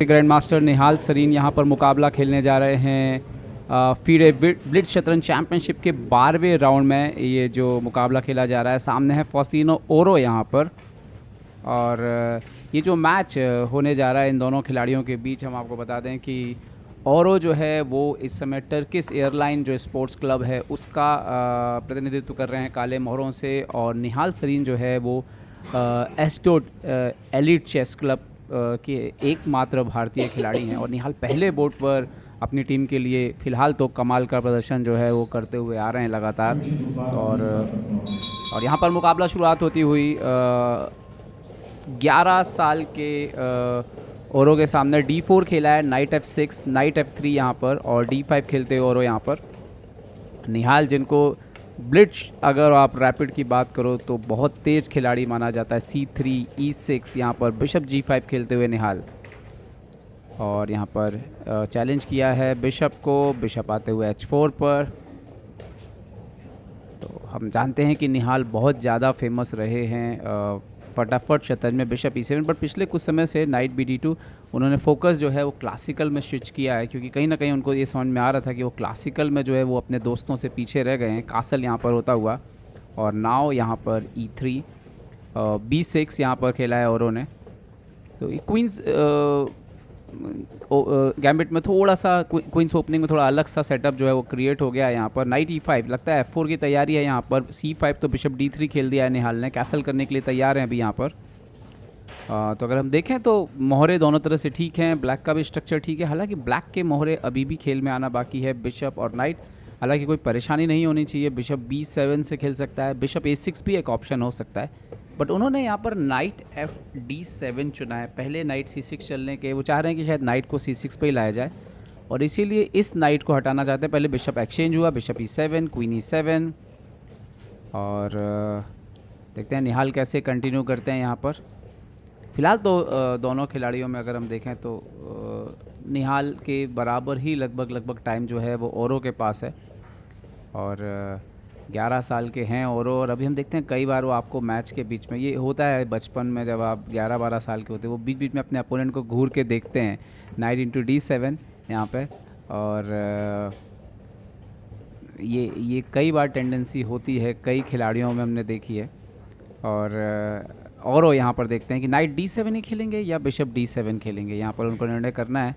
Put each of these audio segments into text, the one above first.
Grand master Nihal Sarin यहाँ पर मुकाबला खेलने जा रहे हैं फीडे ब्लिट्ज शतरंज चैंपियनशिप के 12वें राउंड में ये जो मुकाबला खेला जा रहा है। सामने है फॉस्टिनो ओरो यहाँ पर। और ये जो मैच होने जा रहा है इन दोनों खिलाड़ियों के बीच, हम आपको बता दें कि ओरो जो है वो इस समय टर्किश एयरलाइन जो स्पोर्ट्स क्लब है उसका प्रतिनिधित्व कर रहे हैं काले मोहरों से, और निहाल सरीन जो है वो एस्टोड एलिट चेस क्लब के एकमात्र भारतीय खिलाड़ी हैं। और निहाल पहले बोर्ड पर अपनी टीम के लिए फ़िलहाल तो कमाल का प्रदर्शन जो है वो करते हुए आ रहे हैं लगातार। और यहाँ पर मुकाबला शुरुआत होती हुई 11 साल के ओरो के सामने D4 खेला है, नाइट F6, नाइट F3 यहाँ पर, और D5 खेलते हुए ओरो यहाँ पर। निहाल जिनको ब्लिट्ज अगर आप रैपिड की बात करो तो बहुत तेज़ खिलाड़ी माना जाता है। C3 E6 यहाँ पर बिशप G5 खेलते हुए निहाल, और यहाँ पर चैलेंज किया है बिशप को, बिशप आते हुए H4 पर। तो हम जानते हैं कि निहाल बहुत ज़्यादा फेमस रहे हैं फटाफट शतरंज में बिशप E7, पर पिछले कुछ समय से नाइट BD2 उन्होंने फोकस जो है वो क्लासिकल में स्विच किया है, क्योंकि कहीं ना कहीं उनको ये समझ में आ रहा था कि वो क्लासिकल में जो है वो अपने दोस्तों से पीछे रह गए हैं। कासल यहाँ पर होता हुआ, और नाव यहाँ पर E3, B6 यहाँ पर खेला है औरों ने। तो क्वींस गैम्बिट में थोड़ा सा क्वींस ओपनिंग में थोड़ा अलग सा सेटअप जो है वो क्रिएट हो गया है। यहाँ पर नाइट E5, लगता है F4 की तैयारी है। यहाँ पर C5 तो बिशप D3 खेल दिया है निहाल ने, कैसल करने के लिए तैयार हैं अभी यहाँ पर। तो अगर हम देखें तो मोहरे दोनों तरह से ठीक हैं, ब्लैक का भी स्ट्रक्चर ठीक है। हालांकि ब्लैक के मोहरे अभी भी खेल में आना बाकी है, बिशप और नाइट। हालांकि कोई परेशानी नहीं होनी चाहिए, बिशप B7 से खेल सकता है, बिशप A6 भी एक ऑप्शन हो सकता है, बट उन्होंने यहाँ पर नाइट FD7 चुना है। पहले नाइट C6 चलने के वो चाह रहे हैं कि शायद नाइट को C6 पे ही लाया जाए, और इसीलिए इस नाइट को हटाना चाहते हैं। पहले बिशप एक्सचेंज हुआ, बिशप E7, क्वीन E7, और देखते हैं निहाल कैसे कंटिन्यू करते हैं यहाँ पर। फ़िलहाल तो दोनों खिलाड़ियों में अगर हम देखें तो निहाल के बराबर ही लगभग टाइम जो है वो ओरो के पास है, और 11 साल के हैं ओरो। और अभी हम देखते हैं कई बार वो आपको मैच के बीच में, ये होता है बचपन में जब आप 11-12 साल के होते हैं, वो बीच बीच में अपने अपोनेंट को घूर के देखते हैं। नाइट D7 यहाँ पे, और ये कई बार टेंडेंसी होती है, कई खिलाड़ियों में हमने देखी है। और वो यहाँ पर देखते हैं कि नाइट D7 ही खेलेंगे या बिशप D7 खेलेंगे। यहाँ पर उनको निर्णय करना है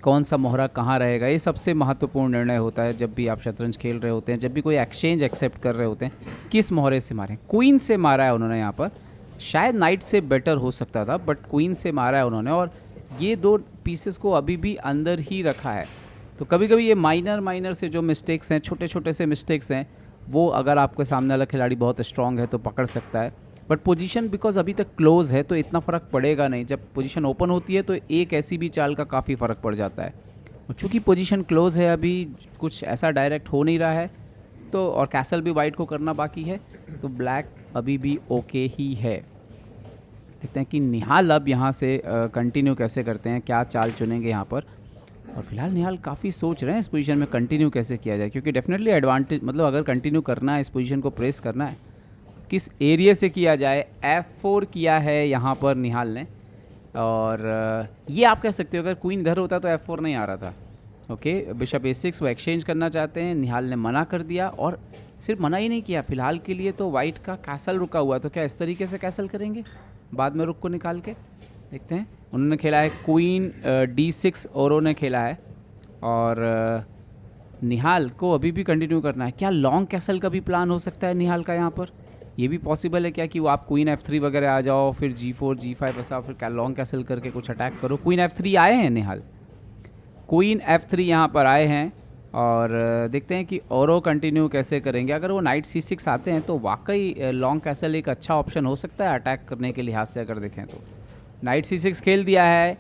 कौन सा मोहरा कहाँ रहेगा। ये सबसे महत्वपूर्ण निर्णय होता है जब भी आप शतरंज खेल रहे होते हैं, जब भी कोई एक्सचेंज एक्सेप्ट कर रहे होते हैं, किस मोहरे से मारें। क्वीन से मारा है उन्होंने यहाँ पर, शायद नाइट से बेटर हो सकता था, बट क्वीन से मारा है उन्होंने, और ये दो पीसेस को अभी भी अंदर ही रखा है। तो कभी कभी ये माइनर से जो मिस्टेक्स हैं, छोटे छोटे से मिस्टेक्स हैं, वो अगर आपके सामने वाला खिलाड़ी बहुत स्ट्रॉन्ग है तो पकड़ सकता है। बट पोजीशन बिकॉज अभी तक क्लोज है तो इतना फ़र्क पड़ेगा नहीं। जब पोजीशन ओपन होती है तो एक ऐसी भी चाल का काफ़ी फ़र्क पड़ जाता है। और चूँकि पोजीशन क्लोज है, अभी कुछ ऐसा डायरेक्ट हो नहीं रहा है, तो और कैसल भी वाइट को करना बाकी है, तो ब्लैक अभी भी ओके ही है। देखते हैं कि निहाल अब यहाँ से कंटिन्यू कैसे करते हैं, क्या चाल चुनेंगे यहाँ पर। और फिलहाल निहाल काफ़ी सोच रहे हैं इस पोजीशन में कंटिन्यू कैसे किया जाए, क्योंकि डेफिनेटली एडवांटेज, मतलब अगर कंटिन्यू करना है, इस पोजीशन को प्रेस करना है, किस एरिया से किया जाए। F4 किया है यहाँ पर निहाल ने, और ये आप कह सकते हो अगर क्वीन इधर होता तो F4 नहीं आ रहा था। ओके, बिशप A6 वो एक्सचेंज करना चाहते हैं, निहाल ने मना कर दिया, और सिर्फ मना ही नहीं किया, फ़िलहाल के लिए तो वाइट का कैसल रुका हुआ, तो क्या इस तरीके से कैसल करेंगे बाद में रुक को निकाल के। देखते हैं, उन्होंने खेला है क्वीन D6 औरों ने खेला है, और निहाल को अभी भी कंटिन्यू करना है। क्या लॉन्ग कैसल का भी प्लान हो सकता है निहाल का यहाँ पर? ये भी पॉसिबल है क्या कि वो आप क्वीन F3 वगैरह आ जाओ, फिर G4 G5 ऐसा, फिर क्या लॉन्ग कैसल करके कुछ अटैक करो। क्वीन F3 आए हैं निहाल, क्वीन F3 यहाँ पर आए हैं, और देखते हैं कि औरों कंटिन्यू कैसे करेंगे। अगर वो नाइट C6 आते हैं तो वाकई लॉन्ग कैसल एक अच्छा ऑप्शन हो सकता है अटैक करने के लिहाज से। अगर देखें तो नाइट C6 खेल दिया है,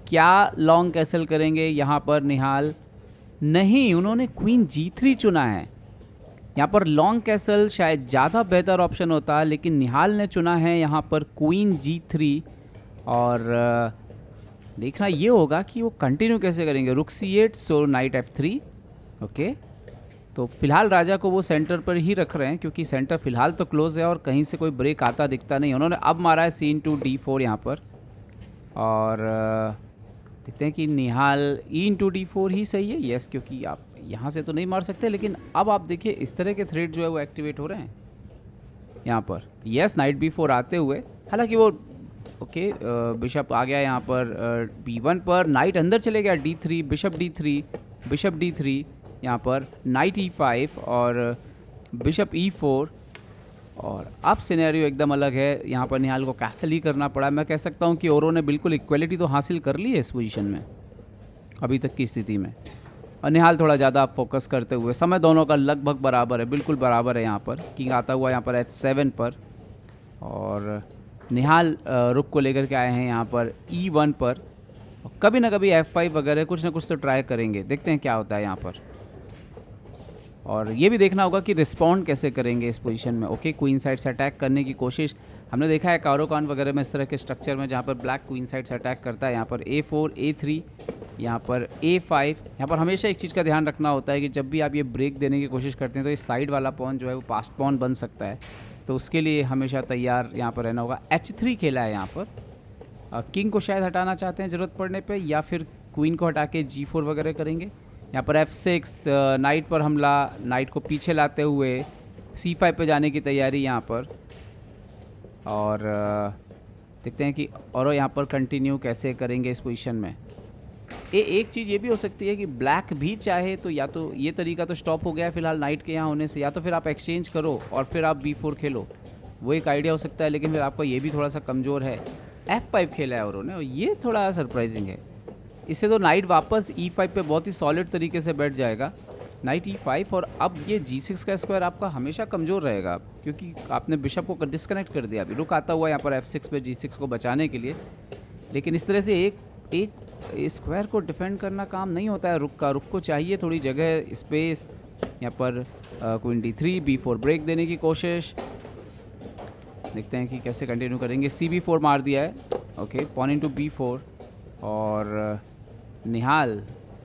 क्या लॉन्ग कैसल करेंगे यहाँ पर निहाल? नहीं, उन्होंने क्वीन G3 चुना है। यहाँ पर लॉन्ग कैसल शायद ज़्यादा बेहतर ऑप्शन होता, लेकिन निहाल ने चुना है यहाँ पर क्वीन G3, और देखना ये होगा कि वो कंटिन्यू कैसे करेंगे। रुक C8, सो नाइट F3। ओके, तो फिलहाल राजा को वो सेंटर पर ही रख रहे हैं, क्योंकि सेंटर फिलहाल तो क्लोज है और कहीं से कोई ब्रेक आता दिखता नहीं। उन्होंने अब मारा है C into D4 यहाँ पर, और देखते हैं कि निहाल ई इंटू D4 ही सही है। यस, क्योंकि आप यहाँ से तो नहीं मार सकते, लेकिन अब आप देखिए इस तरह के थ्रेड जो है वो एक्टिवेट हो रहे हैं यहाँ पर। यस, नाइट B4 आते हुए, हालांकि वो ओके बिशप आ गया यहाँ पर B1 पर, नाइट अंदर चले गया D3, बिशप D3 यहाँ पर नाइट E5 और बिशप E4। और अब सिनेरियो एकदम अलग है, यहाँ पर निहाल को कैसल ही करना पड़ा। मैं कह सकता हूँ कि औरों ने बिल्कुल इक्वलिटी तो हासिल कर ली है इस पोजीशन में अभी तक की स्थिति में, और निहाल थोड़ा ज़्यादा फोकस करते हुए। समय दोनों का लगभग बराबर है, बिल्कुल बराबर है यहाँ पर। किंग आता हुआ यहाँ पर H7 पर, और निहाल रुक को लेकर के आए हैं यहाँ पर E1 पर। कभी ना कभी F5 वगैरह कुछ ना कुछ तो ट्राई करेंगे, देखते हैं क्या होता है यहाँ पर। और ये भी देखना होगा कि रिस्पॉन्ड कैसे करेंगे इस पोजीशन में। ओके, क्वीन साइड से अटैक करने की कोशिश हमने देखा है कारोकान वगैरह में, इस तरह के स्ट्रक्चर में जहाँ पर ब्लैक क्वीन साइड से अटैक करता है। यहाँ पर A4 A3, यहाँ पर A5। यहाँ पर हमेशा एक चीज़ का ध्यान रखना होता है कि जब भी आप ये ब्रेक देने की कोशिश करते हैं तो इस साइड वाला पॉन जो है वो पास्ट पॉन बन सकता है, तो उसके लिए हमेशा तैयार यहाँ पर रहना होगा। H3 खेला है यहाँ पर, किंग को शायद हटाना चाहते हैं ज़रूरत पड़ने पे, या फिर क्वीन को हटा के G4 वगैरह करेंगे। यहाँ पर F6, नाइट पर हमला, नाइट को पीछे लाते हुए C5 पे जाने की तैयारी यहाँ पर। और देखते हैं कि और यहाँ पर कंटिन्यू कैसे करेंगे इस पोजीशन में। एक चीज़ ये भी हो सकती है कि ब्लैक भी चाहे तो, या तो ये तरीका तो स्टॉप हो गया है फिलहाल नाइट के यहाँ होने से, या तो फिर आप एक्सचेंज करो और फिर आप B4 खेलो, वो एक आइडिया हो सकता है। लेकिन फिर आपका ये भी थोड़ा सा कमज़ोर है। F5 खेला है उन्होंने, और ये थोड़ा सरप्राइजिंग है। इससे तो नाइट वापस E5 पे बहुत ही सॉलिड तरीके से बैठ जाएगा, नाइट E5। और अब ये G6 का स्क्वायर आपका हमेशा कमज़ोर रहेगा, क्योंकि आपने बिशप को डिस्कनेक्ट कर दिया। अभी रुक आता हुआ यहाँ पर F6 पे G6 को बचाने के लिए, लेकिन इस तरह से एक स्क्वायर को डिफेंड करना काम नहीं होता है रुक का। रुक को चाहिए थोड़ी जगह, स्पेस। यहाँ पर क्वीन D3 B4 ब्रेक देने की कोशिश, देखते हैं कि कैसे कंटिन्यू करेंगे। CB4 मार दिया है, ओके, पॉन इंटू B4। और निहाल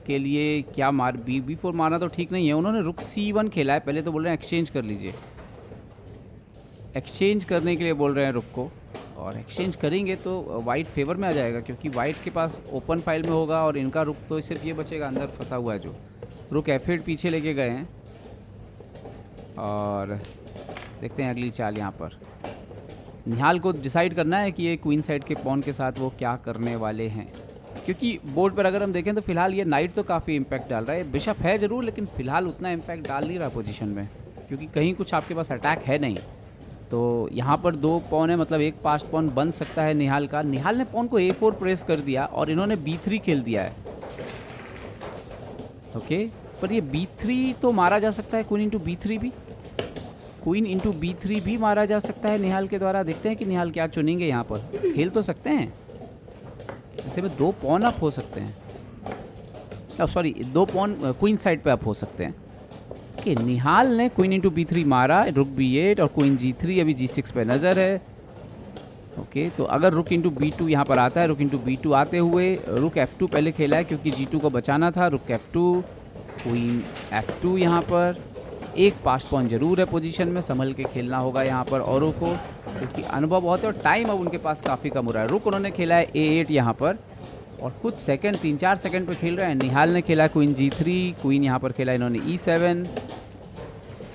के लिए क्या मार, B4 मारना तो ठीक नहीं है। उन्होंने रुक C1 खेला है, पहले तो बोल रहे हैं एक्सचेंज कर लीजिए, एक्सचेंज करने के लिए बोल रहे हैं रुक को। और एक्सचेंज करेंगे तो वाइट फेवर में आ जाएगा, क्योंकि वाइट के पास ओपन फाइल में होगा और इनका रुक तो सिर्फ ये बचेगा अंदर फंसा हुआ है जो। रुक F8 पीछे लेके गए हैं, और देखते हैं अगली चाल। यहाँ पर निहाल को डिसाइड करना है कि ये क्वीन साइड के पॉन के साथ वो क्या करने वाले हैं, क्योंकि बोर्ड पर अगर हम देखें तो फिलहाल ये नाइट तो काफ़ी इम्पैक्ट डाल रहा है। बिशप है ज़रूर, लेकिन फिलहाल उतना इम्पैक्ट डाल नहीं रहा पोजीशन में, क्योंकि कहीं कुछ आपके पास अटैक है नहीं। तो यहाँ पर 2 पॉन है, मतलब एक पास्ट पॉन बन सकता है निहाल का। निहाल ने पॉन को A4 प्रेस कर दिया और इन्होंने B3 खेल दिया है, ओके। पर ये B3 तो मारा जा सकता है, क्वीन इंटू B3 भी मारा जा सकता है निहाल के द्वारा। देखते हैं कि निहाल क्या चुनेंगे। यहाँ पर खेल तो सकते हैं, ऐसे में 2 पॉन अप हो सकते हैं, सॉरी 2 पॉन क्वीन साइड पे अप हो सकते हैं। ओके, निहाल ने क्वीन इंटू B3 मारा, रुक B8 और क्वीन G3 अभी G6 पे नज़र है। ओके, तो अगर रुक इंटू B2 यहाँ पर आता है, रुक इंटू B2 आते हुए रुक F2 पहले खेला है क्योंकि G2 को बचाना था। रुक F2, क्वीन F2 यहाँ पर एक पास्ट पॉन जरूर है पोजीशन में, संभल के खेलना होगा यहाँ पर औरों को, क्योंकि अनुभव बहुत है और टाइम अब उनके पास काफ़ी कम हो रहा है। रुक उन्होंने खेला है A8 यहाँ पर, और कुछ सेकंड 3-4 सेकंड पे खेल रहे हैं। निहाल ने खेला क्वीन G3, क्वीन यहाँ पर खेला इन्होंने E7।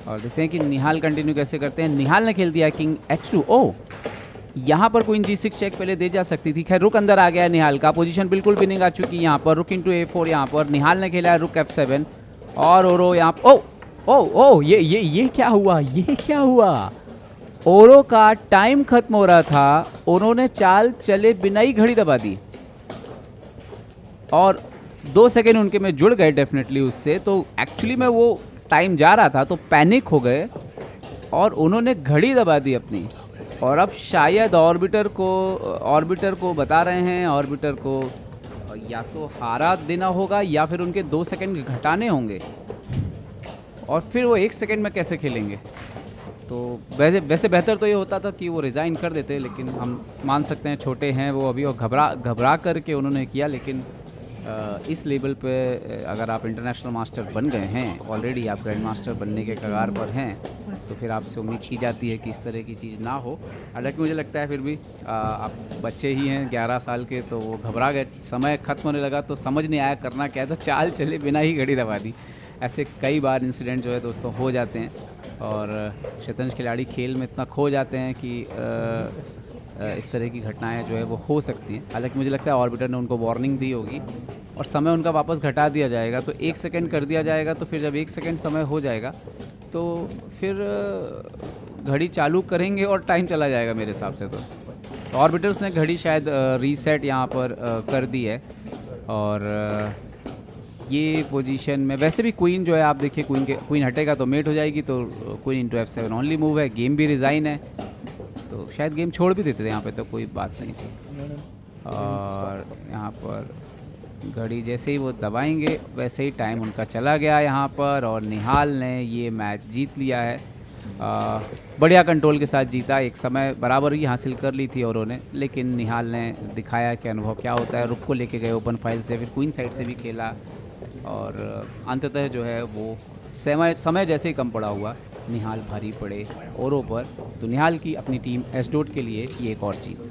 और देखते हैं कि निहाल कंटिन्यू कैसे करते हैं। निहाल ने खेल दिया किंग H2। ओह, यहाँ पर क्वीन G6 चेक पहले दे जा सकती थी। खैर रुक अंदर आ गया है निहाल का, पोजीशन बिल्कुल विनिंग आ चुकी है यहाँ पर। रुक इंटू A4 यहाँ पर निहाल ने खेला है रुक F7, और ओरो यहाँ पर ओ ये क्या हुआ, ओरो का टाइम खत्म हो रहा था, उन्होंने चाल चले बिना ही घड़ी दबा दी और 2 सेकेंड उनके में जुड़ गए डेफिनेटली उससे। तो एक्चुअली में वो टाइम जा रहा था तो पैनिक हो गए और उन्होंने घड़ी दबा दी अपनी। और अब शायद ऑर्बिटर को बता रहे हैं, ऑर्बिटर को या तो हारा देना होगा या फिर उनके 2 सेकेंड घटाने होंगे, और फिर वो 1 सेकेंड में कैसे खेलेंगे। तो वैसे बेहतर तो ये होता था कि वो रिज़ाइन कर देते, लेकिन हम मान सकते हैं छोटे हैं वो अभी, और घबरा करके उन्होंने किया। लेकिन इस लेवल पे अगर आप इंटरनेशनल मास्टर बन गए हैं ऑलरेडी, आप ग्रैंड मास्टर बनने के कगार पर हैं, तो फिर आपसे उम्मीद की जाती है कि इस तरह की चीज़ ना हो। हालांकि मुझे लगता है फिर भी आप बच्चे ही हैं 11 साल के, तो वो घबरा गए, समय ख़त्म होने लगा तो समझ नहीं आया करना क्या है, तो चाल चले बिना ही घड़ी दबा दी। ऐसे कई बार इंसिडेंट जो है दोस्तों हो जाते हैं, और शतरंज खिलाड़ी खेल में इतना खो जाते हैं कि इस तरह की घटनाएं जो है वो हो सकती हैं। हालांकि मुझे लगता है ऑर्बिटर ने उनको वार्निंग दी होगी और समय उनका वापस घटा दिया जाएगा, तो 1 सेकंड कर दिया जाएगा। तो फिर जब 1 सेकंड समय हो जाएगा तो फिर घड़ी चालू करेंगे और टाइम चला जाएगा मेरे हिसाब से। तो ऑर्बिटर्स ने घड़ी शायद रीसेट यहाँ पर कर दी है। और ये पोजीशन में वैसे भी क्वीन जो है, आप देखिए क्वीन हटेगा तो मेट हो जाएगी, तो queen into F7 only move है, गेम भी रिज़ाइन है, तो शायद गेम छोड़ भी देते थे यहाँ पे, तो कोई बात नहीं थी। और यहाँ पर घड़ी जैसे ही वो दबाएंगे वैसे ही टाइम उनका चला गया यहाँ पर, और निहाल ने ये मैच जीत लिया है। बढ़िया कंट्रोल के साथ जीता, एक समय बराबरी हासिल कर ली थी औरों ने, लेकिन निहाल ने दिखाया कि अनुभव क्या होता है। रुक को लेके गए ओपन फाइल से, फिर क्वीन साइड से भी खेला, और अंततः जो है वो समय जैसे ही कम पड़ा हुआ, निहाल भारी पड़े औरों पर। तो निहाल की अपनी टीम एस डॉट के लिए ये एक और जीत।